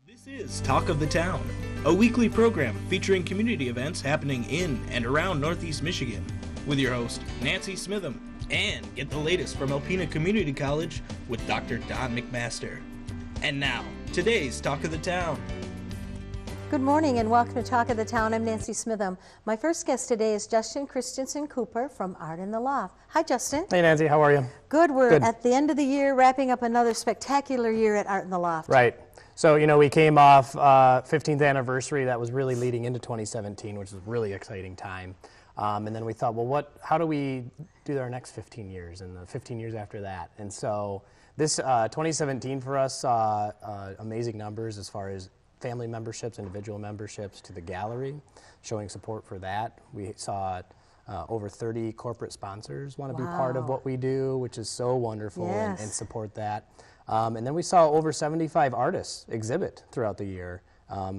This is Talk of the Town, a weekly program featuring community events happening in and around Northeast Michigan, with your host, Nancy Smitham, and get the latest from Alpena Community College with Dr. Don McMaster. And now, today's Talk of the Town. Good morning and welcome to Talk of the Town. I'm Nancy Smitham. My first guest today is Justin Christensen Cooper from Art in the Loft. Hi, Justin. Hey, Nancy. How are you? Good. We're at the end of the year, wrapping up another spectacular year at Art in the Loft. Right. So, we came off 15th anniversary. That was really leading into 2017, which was a really exciting time. And then we thought, well, how do we do our next 15 years and the 15 years after that? And so this 2017 for us saw amazing numbers as far as family memberships, individual memberships to the gallery, showing support for that. We saw over 30 corporate sponsors want to be part of what we do, which is so wonderful, and support that. And then we saw over 75 artists exhibit throughout the year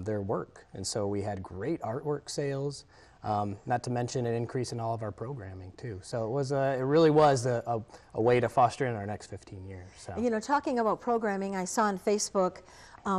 their work. And so we had great artwork sales, not to mention an increase in all of our programming too. So it really was a way to foster in our next 15 years. So. Talking about programming, I saw on Facebook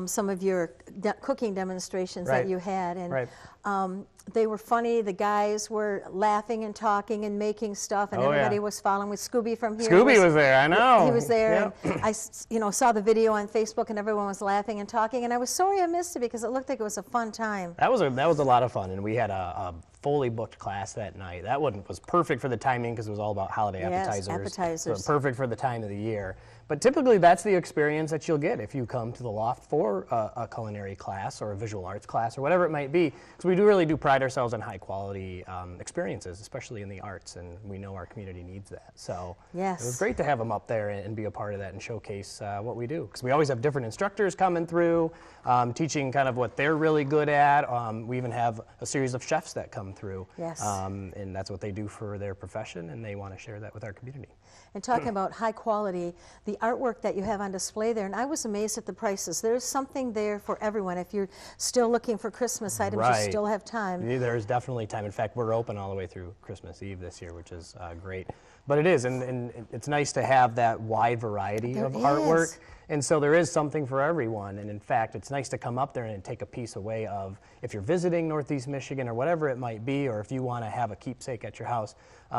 some of your cooking demonstrations that you had, and they were funny. The guys were laughing and talking and making stuff, and everybody was following with Scooby from here. Scooby was there, I know. He was there, and I saw the video on Facebook, and everyone was laughing and talking, and I was sorry I missed it because it looked like it was a fun time. That was a lot of fun, and we had a fully booked class that night. That one was perfect for the timing because it was all about holiday appetizers. So perfect for the time of the year. But typically that's the experience that you'll get if you come to the Loft for a culinary class or a visual arts class or whatever it might be. Because we really do pride ourselves on high quality experiences, especially in the arts, and we know our community needs that. So it was great to have them up there and be a part of that and showcase what we do. Because we always have different instructors coming through, teaching kind of what they're really good at. We even have a series of chefs that come through. And that's what they do for their profession, and they want to share that with our community. And talking about high quality, the artwork that you have on display there, and I was amazed at the prices. There's something there for everyone. If you're still looking for Christmas items, you still have time. Yeah, there's definitely time. In fact, we're open all the way through Christmas Eve this year, which is great. But it is, and it's nice to have that wide variety of artwork. And so there is something for everyone. And in fact, it's nice to come up there and take a piece away of, if you're visiting Northeast Michigan or whatever it might be, or if you want to have a keepsake at your house,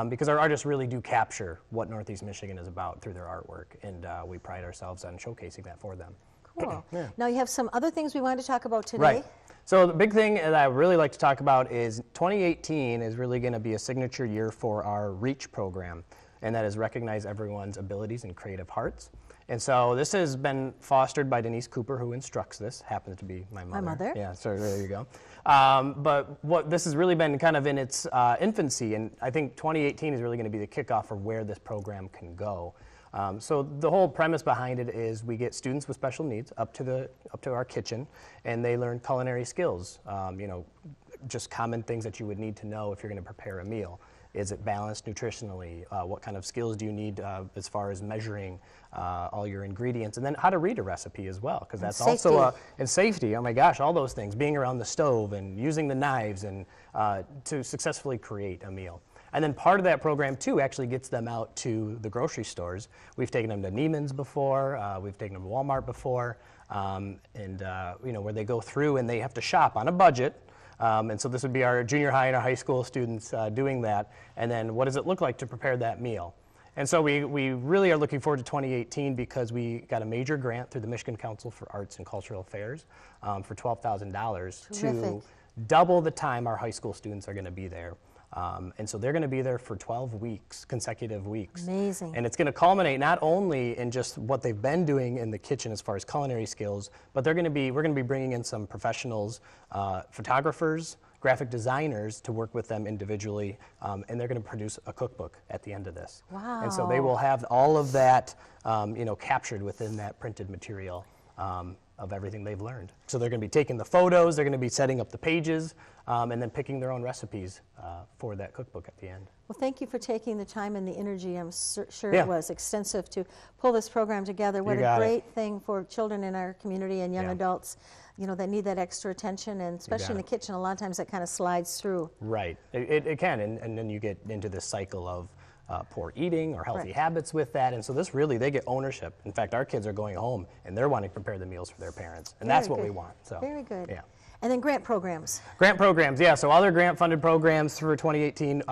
because our artists really do capture what Northeast Michigan is about through their artwork. And we pride ourselves on showcasing that for them. Cool. Now you have some other things we wanted to talk about today. Right. So the big thing that I really like to talk about is 2018 is really going to be a signature year for our REACH program. And that is recognize everyone's abilities and creative hearts. And so this has been fostered by Denise Cooper, who instructs this, happens to be my mother. My mother. Yeah, so there you go. But what this has really been kind of in its infancy, and I think 2018 is really going to be the kickoff for where this program can go. So the whole premise behind it is we get students with special needs up to our kitchen, and they learn culinary skills. Just common things that you would need to know if you're going to prepare a meal. Is it balanced nutritionally? What kind of skills do you need as far as measuring all your ingredients? And then how to read a recipe as well, because that's also and safety. Oh my gosh, all those things. Being around the stove and using the knives and to successfully create a meal. And then part of that program too actually gets them out to the grocery stores. We've taken them to Neiman's before. We've taken them to Walmart before, where they go through and they have to shop on a budget. And so this would be our junior high and our high school students doing that. And then what does it look like to prepare that meal? And so we really are looking forward to 2018 because we got a major grant through the Michigan Council for Arts and Cultural Affairs for $12,000 to double the time our high school students are going to be there. And so they're going to be there for 12 weeks, consecutive weeks. Amazing. And it's going to culminate not only in just what they've been doing in the kitchen as far as culinary skills, but we're going to be bringing in some professionals, photographers, graphic designers to work with them individually, and they're going to produce a cookbook at the end of this. Wow. And so they will have all of that, captured within that printed material. Of everything they've learned. So they're going to be taking the photos, they're going to be setting up the pages, and then picking their own recipes for that cookbook at the end. Well, thank you for taking the time and the energy. I'm sure it was extensive to pull this program together. What a great thing for children in our community and young adults, that need that extra attention, and especially in the kitchen, a lot of times that kind of slides through. Right, it can, and then you get into this cycle of poor eating or healthy habits with that. And so this really, they get ownership. In fact, our kids are going home and they're wanting to prepare the meals for their parents. And that's what we want. So very good. Yeah. And then grant programs. Grant programs, yeah. So other grant-funded programs for 2018.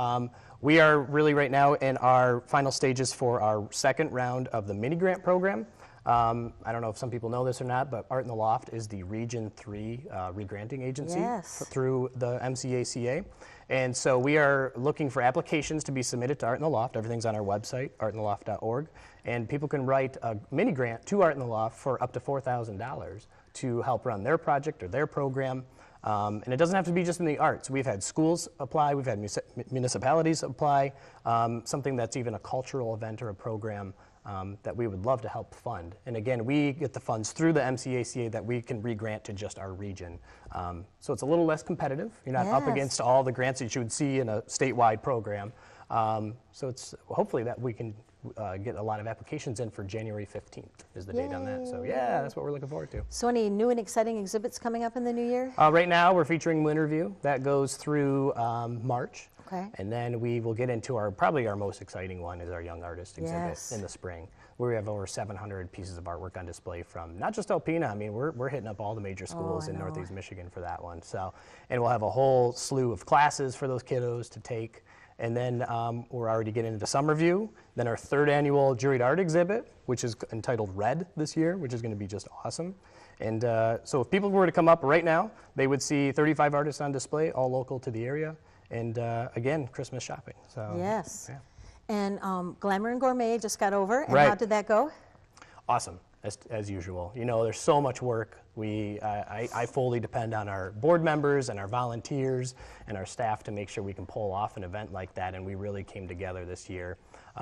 We are really right now in our final stages for our second round of the mini grant program. I don't know if some people know this or not, but Art in the Loft is the Region 3 re-granting agency through the MCACA. And so we are looking for applications to be submitted to Art in the Loft. Everything's on our website, artintheloft.org. And people can write a mini grant to Art in the Loft for up to $4,000 to help run their project or their program. And it doesn't have to be just in the arts. We've had schools apply, we've had municipalities apply, something that's even a cultural event or a program that we would love to help fund. And again, we get the funds through the MCACA that we can re-grant to just our region. So it's a little less competitive. You're not up against all the grants that you would see in a statewide program. So it's hopefully that we can get a lot of applications in for January 15th is the date on that. So yeah, that's what we're looking forward to. So any new and exciting exhibits coming up in the new year? Right now we're featuring Winterview. That goes through March. Okay. And then we will get into probably our most exciting one is our Young Artist exhibit in the spring, where we have over 700 pieces of artwork on display from not just Alpena. I mean, we're hitting up all the major schools in Northeast Michigan for that one. So, and we'll have a whole slew of classes for those kiddos to take. And then we're already getting into Summerview. Then our third annual Juried Art exhibit, which is entitled Red this year, which is going to be just awesome. And so if people were to come up right now, they would see 35 artists on display, all local to the area. And again, Christmas shopping. So yes. Yeah. And Glamour and Gourmet just got over. And how did that go? Awesome, as usual. You know, there's so much work. I fully depend on our board members and our volunteers and our staff to make sure we can pull off an event like that. And we really came together this year.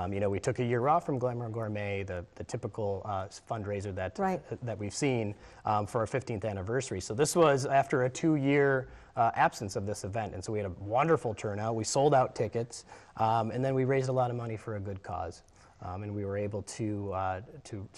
You know, we took a year off from Glamour and Gourmet, the typical fundraiser that we've seen for our 15th anniversary. So this was after a 2-year absence of this event, and so we had a wonderful turnout. We sold out tickets, and then we raised a lot of money for a good cause. And we were able to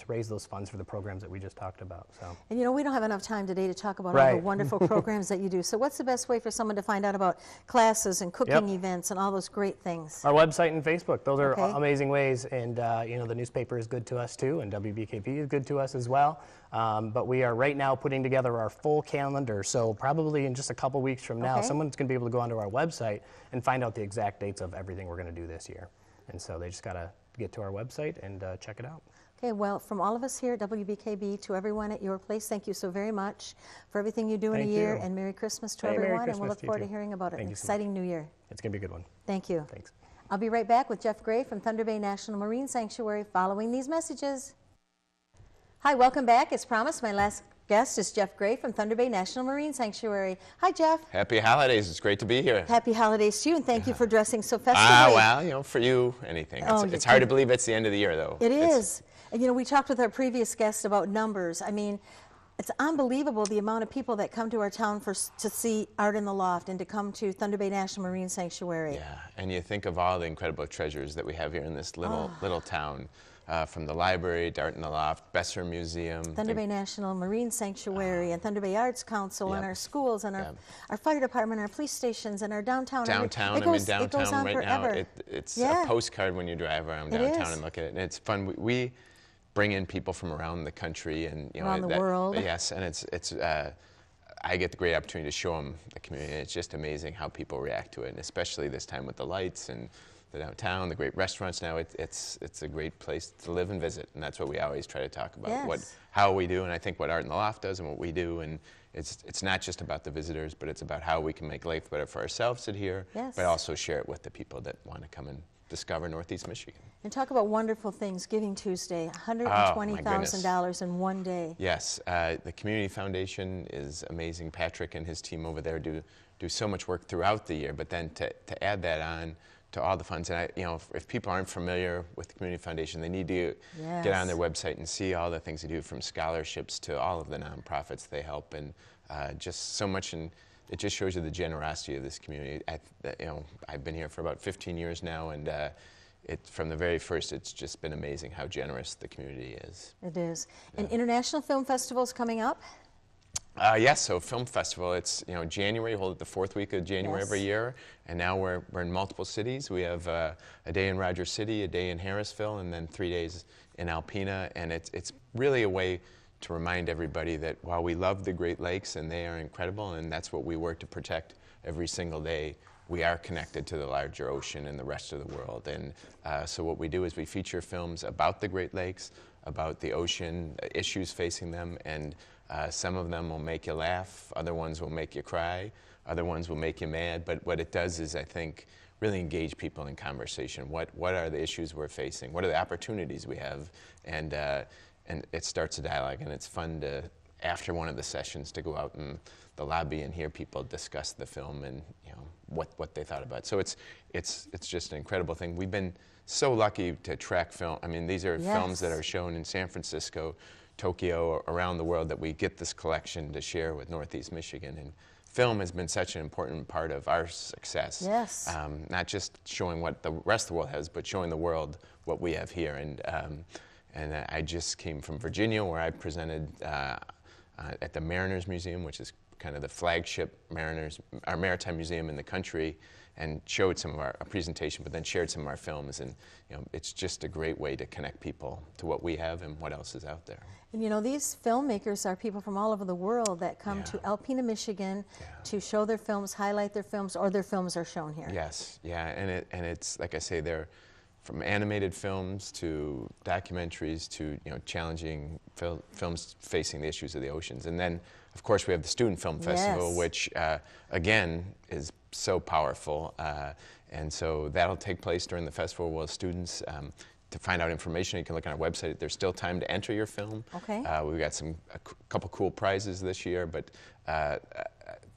raise those funds for the programs that we just talked about. So. And you know, we don't have enough time today to talk about all the wonderful programs that you do. So what's the best way for someone to find out about classes and cooking events and all those great things? Our website and Facebook. Those are amazing ways. And you know, the newspaper is good to us too, and WBKP is good to us as well. But we are right now putting together our full calendar. So probably in just a couple weeks from now, someone's going to be able to go onto our website and find out the exact dates of everything we're going to do this year. And so they just got to get to our website and check it out. Okay, well, from all of us here at WBKB to everyone at your place, thank you so very much for everything you do in a year, and Merry Christmas to everyone, and we'll look forward to hearing about an exciting new year. It's going to be a good one. Thank you. Thanks. I'll be right back with Jeff Gray from Thunder Bay National Marine Sanctuary following these messages. Hi, welcome back. As promised, my last guest is Jeff Gray from Thunder Bay National Marine Sanctuary. Hi, Jeff. Happy holidays. It's great to be here. Happy holidays to you, and thank you for dressing so festively. Well, you know, for you, anything. It's hard to believe it's the end of the year, though. It is. And, you know, we talked with our previous guest about numbers. I mean, it's unbelievable the amount of people that come to our town to see Art in the Loft and to come to Thunder Bay National Marine Sanctuary. Yeah, and you think of all the incredible treasures that we have here in this little town. From the library, Art in the Loft, Besser Museum. Thunder Bay National Marine Sanctuary and Thunder Bay Arts Council and our schools and our fire department, our police stations and our downtown. Downtown, I'm in downtown right now. It's a postcard when you drive around downtown and look at it. And it's fun. We bring in people from around the country and around the world. Yes, and it's I get the great opportunity to show them the community. And it's just amazing how people react to it, and especially this time with the lights and the downtown, the great restaurants now. It's a great place to live and visit, and that's what we always try to talk about. How we do, and I think what Art in the Loft does and what we do, and it's not just about the visitors, but it's about how we can make life better for ourselves here, but also share it with the people that want to come and discover Northeast Michigan. And talk about wonderful things. Giving Tuesday, $120,000 in one day. Yes, the Community Foundation is amazing. Patrick and his team over there do so much work throughout the year, but then to add that on to all the funds, and if people aren't familiar with the Community Foundation, they need to get on their website and see all the things they do, from scholarships to all of the nonprofits they help, and just so much. And it just shows you the generosity of this community. I've been here for about 15 years now, and from the very first, it's just been amazing how generous the community is. It is. And International Film Festival is coming up? Yes, so Film Festival, it's January, hold it the fourth week of January every year, and now we're in multiple cities. We have a day in Rogers City, a day in Harrisville, and then 3 days in Alpena, and it's really a way to remind everybody that while we love the Great Lakes and they are incredible and that's what we work to protect every single day, we are connected to the larger ocean and the rest of the world. And so what we do is we feature films about the Great Lakes, about the ocean, issues facing them, and some of them will make you laugh, other ones will make you cry, other ones will make you mad, but what it does is, I think, really engage people in conversation. What are the issues we're facing? What are the opportunities we have? And it starts a dialogue, and it's fun to, after one of the sessions, to go out in the lobby and hear people discuss the film and what they thought about it. So it's just an incredible thing. We've been so lucky to track film. I mean, these are films that are shown in San Francisco, Tokyo, around the world, that we get this collection to share with Northeast Michigan. And film has been such an important part of our success. Yes. Not just showing what the rest of the world has, but showing the world what we have here. And I just came from Virginia, where I presented at the Mariners Museum, which is kind of the flagship maritime museum in the country, and showed some of our presentation, but then shared some of our films. And it's just a great way to connect people to what we have and what else is out there. And these filmmakers are people from all over the world that come to Alpena, Michigan to show their films, highlight their films, or their films are shown here. Yes, yeah, and it's like I say, they're from animated films to documentaries to challenging films facing the issues of the oceans. And then, of course, we have the Student Film Festival, which again is so powerful. And so that'll take place during the festival while students, to find out information, you can look on our website. There's still time to enter your film. Okay. We've got a couple cool prizes this year, but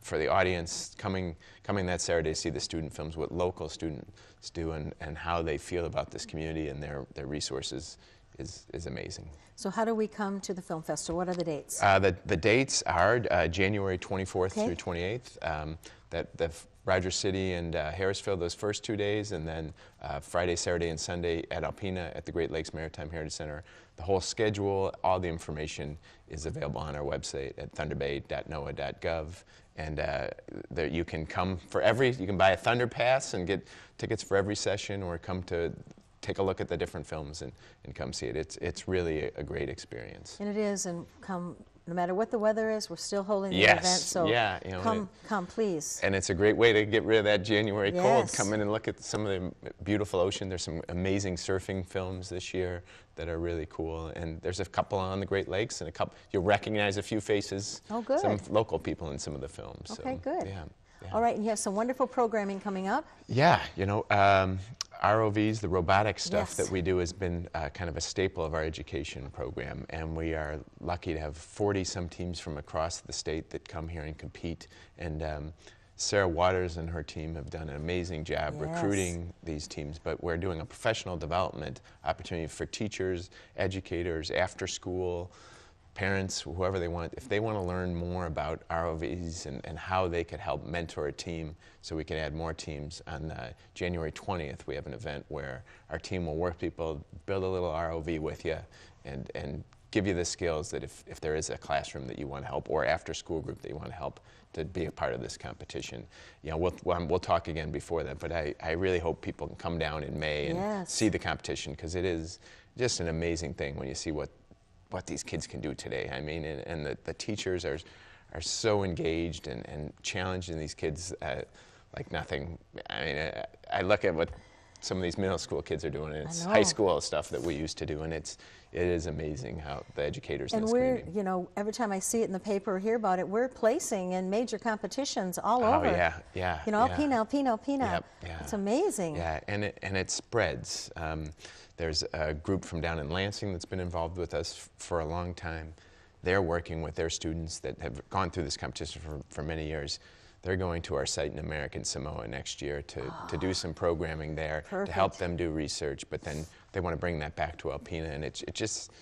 for the audience coming that Saturday to see the student films, what local students do and how they feel about this community and their resources is amazing. So how do we come to the film festival? What are the dates? The dates are January 24th through 28th. The Rogers City and Harrisville, those first 2 days, and then Friday, Saturday, and Sunday at Alpena at the Great Lakes Maritime Heritage Center. The whole schedule, all the information is available on our website at thunderbay.noaa.gov. And there you can come you can buy a Thunder Pass and get tickets for every session, or come to take a look at the different films and come see it. It's really a great experience. And it is, and come, no matter what the weather is, we're still holding the event, so come please. And it's a great way to get rid of that January cold. Come in and look at some of the beautiful ocean. There's some amazing surfing films this year that are really cool, and there's a couple on the Great Lakes, and you'll recognize a few faces. Oh, good. Some local people in some of the films. Okay, so, good. Yeah. All right, and you have some wonderful programming coming up. Yeah, ROVs, the robotics stuff that we do, has been kind of a staple of our education program, and we are lucky to have 40-some teams from across the state that come here and compete. And Sarah Waters and her team have done an amazing job recruiting these teams, but we're doing a professional development opportunity for teachers, educators, after school, parents, whoever they want. If they want to learn more about ROVs and how they could help mentor a team so we can add more teams, on January 20th we have an event where our team will work people, build a little ROV with you, and give you the skills that if there is a classroom that you want to help, or after school group that you want to help, to be a part of this competition. We'll talk again before that, but I really hope people can come down in May and see the competition, because it is just an amazing thing when you see what these kids can do today. I mean, and the teachers are so engaged and challenging these kids like nothing. I mean, I look at what some of these middle school kids are doing, and it's high school stuff that we used to do, and it is amazing how the educators in this community. And we're, every time I see it in the paper or hear about it, we're placing in major competitions all over. Oh, yeah. Alpena. Yep, It's amazing. Yeah, and it spreads. There's a group from down in Lansing that's been involved with us for a long time. They're working with their students that have gone through this competition for many years. They're going to our site in American Samoa next year to do some programming there, to help them do research, but then they want to bring that back to Alpena, and it just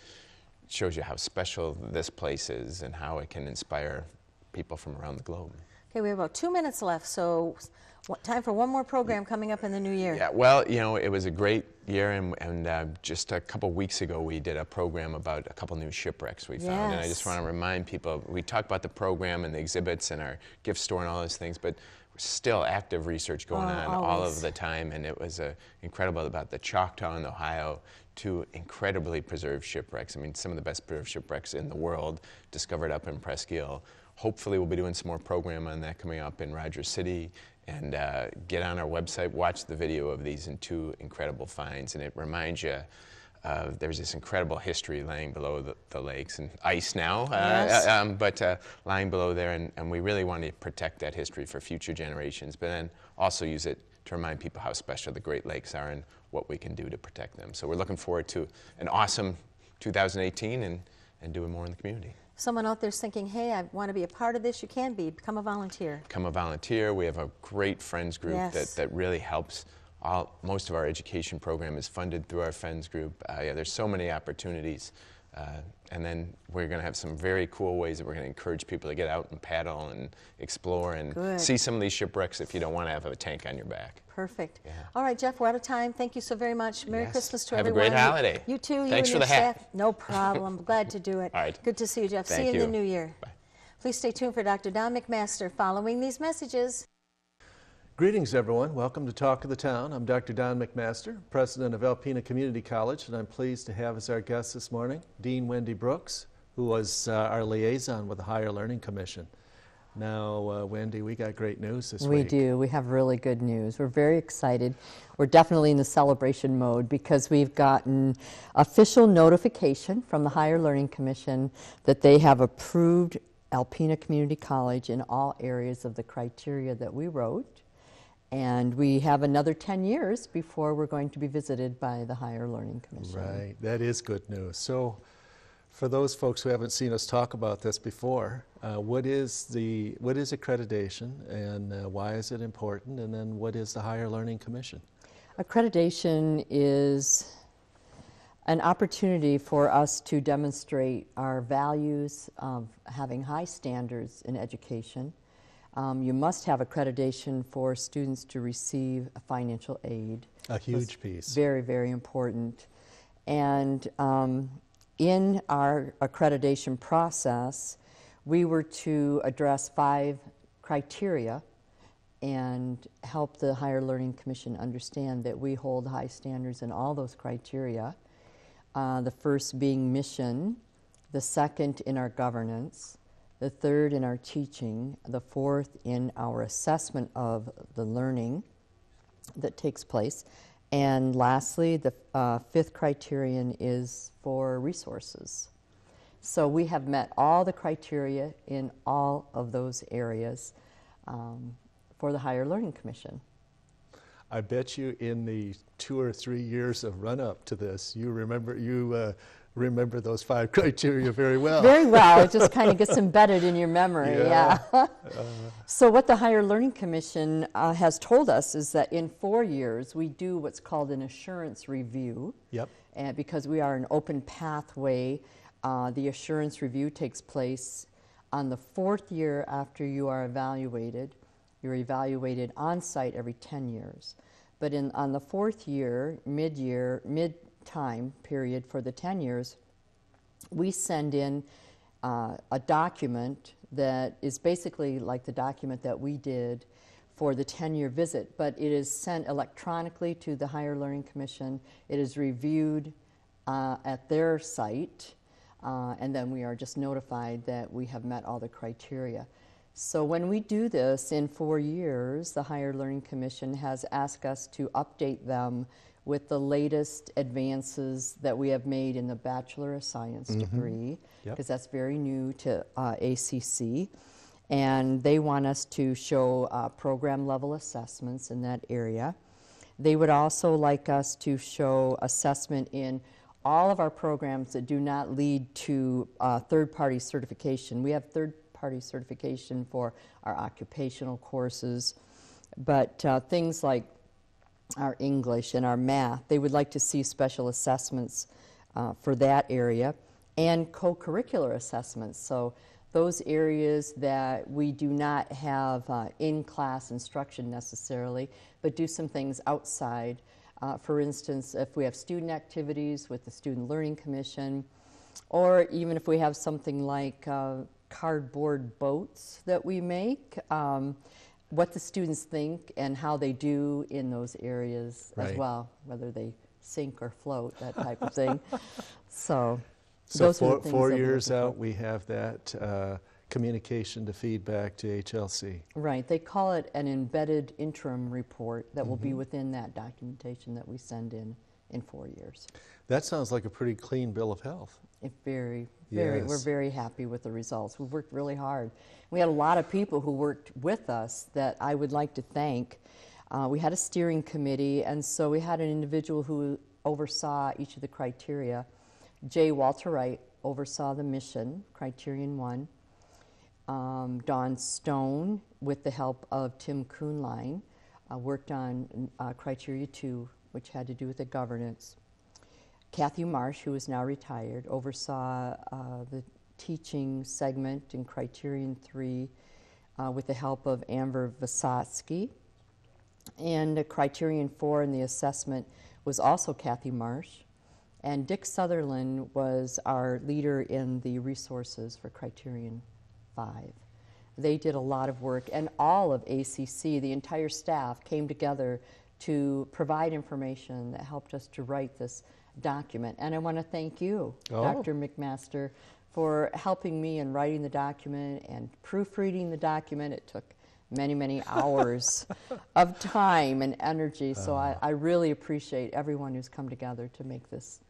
shows you how special this place is and how it can inspire people from around the globe. Okay, we have about 2 minutes left, so time for one more program coming up in the new year. Yeah, well, you know, it was a great year, and just a couple weeks ago we did a program about a couple new shipwrecks we found. And I just want to remind people, we talk about the program and the exhibits and our gift store and all those things, but still active research going on all of the time, and it was incredible about the Choctaw in Ohio, 2 incredibly preserved shipwrecks. I mean, some of the best preserved shipwrecks in the world discovered up in Presque Isle. Hopefully we'll be doing some more program on that coming up in Rogers City, and get on our website, watch the video of these 2 incredible finds, and it reminds you there's this incredible history lying below the lakes and ice now, but lying below there, and we really want to protect that history for future generations, but then also use it to remind people how special the Great Lakes are and what we can do to protect them. So we're looking forward to an awesome 2018 and doing more in the community. Someone out there's thinking, hey, I want to be a part of this, you can be. Become a volunteer. Become a volunteer. We have a great friends group that really helps. Most of our education program is funded through our friends group. There's so many opportunities. And then we're going to have some very cool ways that we're going to encourage people to get out and paddle and explore and see some of these shipwrecks if you don't want to have a tank on your back. Perfect. Yeah. All right, Jeff, we're out of time. Thank you so very much. Merry Christmas to everyone. Have a great holiday. You too. Thanks you for and the your hat. Staff. No problem. Glad to do it. All right. Good to see you, Jeff. Thank see you you in the new year. Bye. Please stay tuned for Dr. Don McMaster following these messages. Greetings, everyone. Welcome to Talk of the Town. I'm Dr. Don McMaster, president of Alpena Community College, and I'm pleased to have as our guest this morning Dean Wendy Brooks, who was our liaison with the Higher Learning Commission. Now, Wendy, we got great news this week. We do. We have really good news. We're very excited. We're definitely in the celebration mode because we've gotten official notification from the Higher Learning Commission that they have approved Alpena Community College in all areas of the criteria that we wrote. And we have another 10 years before we're going to be visited by the Higher Learning Commission. Right. That is good news. So, for those folks who haven't seen us talk about this before, what is accreditation, and why is it important, and then what is the Higher Learning Commission? Accreditation is an opportunity for us to demonstrate our values of having high standards in education. You must have accreditation for students to receive financial aid. A huge piece. Very, very important. And in our accreditation process, we were to address 5 criteria and help the Higher Learning Commission understand that we hold high standards in all those criteria. The first being mission, the second in our governance, the third in our teaching, the fourth in our assessment of the learning that takes place, and lastly, the 5th criterion is for resources. So we have met all the criteria in all of those areas for the Higher Learning Commission. I bet you in the 2 or 3 years of run-up to this, you remember those 5 criteria very well. Very well. It just kind of gets embedded in your memory. Yeah. So what the Higher Learning Commission has told us is that in 4 years we do what's called an assurance review. Yep. And because we are an open pathway, the assurance review takes place on the 4th year after you are evaluated. You're evaluated on site every 10 years. But on the 4th year, mid-time period for the 10 years, we send in a document that is basically like the document that we did for the 10-year visit, but it is sent electronically to the Higher Learning Commission. It is reviewed at their site, and then we are just notified that we have met all the criteria. So when we do this in 4 years, the Higher Learning Commission has asked us to update them with the latest advances that we have made in the Bachelor of Science degree, because that's very new to ACC. And they want us to show program level assessments in that area. They would also like us to show assessment in all of our programs that do not lead to third-party certification. We have third-party certification for our occupational courses, but things like our English and our math, they would like to see special assessments for that area, and co-curricular assessments. So those areas that we do not have in-class instruction necessarily, but do some things outside. For instance, if we have student activities with the Student Learning Commission, or even if we have something like cardboard boats that we make, what the students think and how they do in those areas as well, whether they sink or float, that type of thing. So those are the things 4 years out, we have that communication to feedback to HLC. Right. They call it an embedded interim report that will be within that documentation that we send in 4 years. That sounds like a pretty clean bill of health. We're Yes. very happy with the results. We've worked really hard. We had a lot of people who worked with us that I would like to thank. We had a steering committee, and so we had an individual who oversaw each of the criteria. Jay Walter Wright oversaw the mission, Criterion 1. Dawn Stone, with the help of Tim Kuhnlein, worked on Criteria 2, which had to do with the governance. Kathy Marsh, who is now retired, oversaw the teaching segment in Criterion 3 with the help of Amber Vysotsky. And Criterion 4 in the assessment was also Kathy Marsh. And Dick Sutherland was our leader in the resources for Criterion 5. They did a lot of work, and all of ACC, the entire staff, came together to provide information that helped us to write this document. And I want to thank you, Dr. McMaster, for helping me in writing the document and proofreading the document. It took many hours of time and energy, so I really appreciate everyone who's come together to make this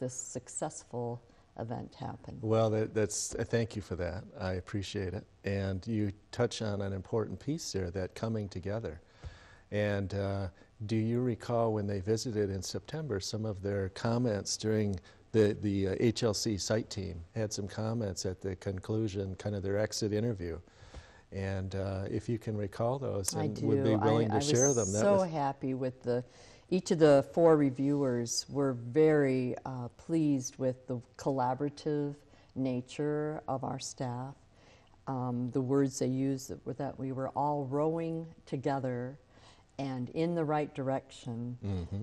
successful event happen. Well, thank you for that. I appreciate it. And you touch on an important piece there, that coming together. And do you recall when they visited in September, some of their comments during the HLC site team had some comments at the conclusion, kind of their exit interview. And if you can recall those and would be willing to share them. I was so happy with each of the 4 reviewers were very pleased with the collaborative nature of our staff. The words they used that we were all rowing together and in the right direction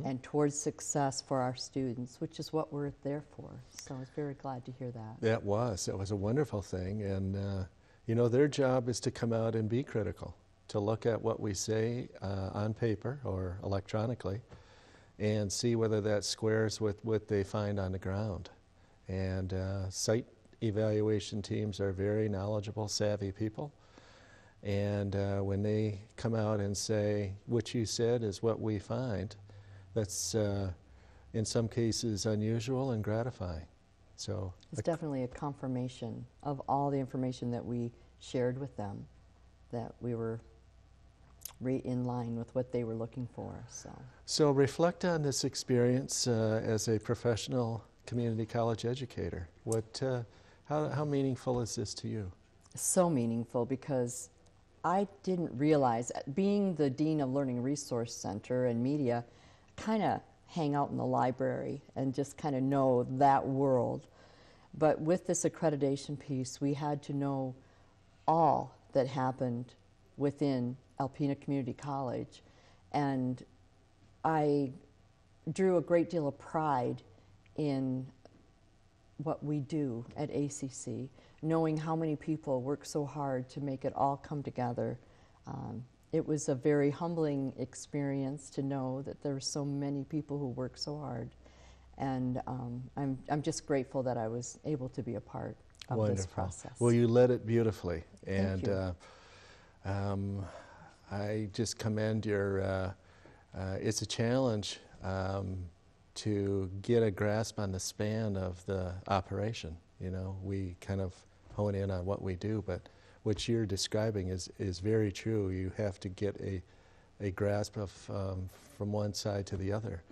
and towards success for our students, which is what we're there for. So I was very glad to hear that. That was a wonderful thing. And you know, their job is to come out and be critical, to look at what we say on paper or electronically and see whether that squares with what they find on the ground. And site evaluation teams are very knowledgeable, savvy people. And when they come out and say, what you said is what we find, that's in some cases unusual and gratifying. So it's definitely a confirmation of all the information that we shared with them, that we were right in line with what they were looking for. So reflect on this experience as a professional community college educator. How meaningful is this to you? So meaningful, because I didn't realize, being the Dean of Learning Resource Center and Media, kind of hang out in the library and just kind of know that world. But with this accreditation piece, we had to know all that happened within Alpena Community College. And I drew a great deal of pride in what we do at ACC, knowing how many people work so hard to make it all come together. It was a very humbling experience to know that there were so many people who work so hard. And I'm just grateful that I was able to be a part of this process. Well, you led it beautifully. Thank you. I just commend your, it's a challenge to get a grasp on the span of the operation. You know, we kind of hone in on what we do, but what you're describing is very true. You have to get a grasp of from one side to the other.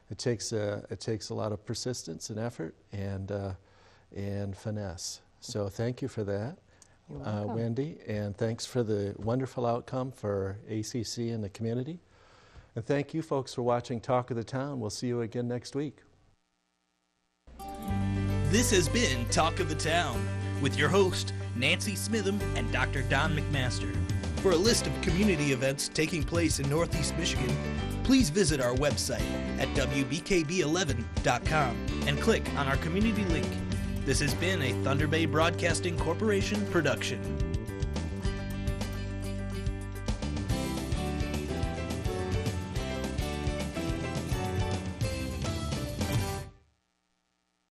It takes a lot of persistence and effort and finesse. So thank you for that, Wendy, and thanks for the wonderful outcome for ACC and the community. And thank you folks for watching Talk of the Town. We'll see you again next week. This has been Talk of the Town. with your host, Nancy Smitham and Dr. Don McMaster. For a list of community events taking place in Northeast Michigan, please visit our website at wbkb11.com and click on our community link. This has been a Thunder Bay Broadcasting Corporation production.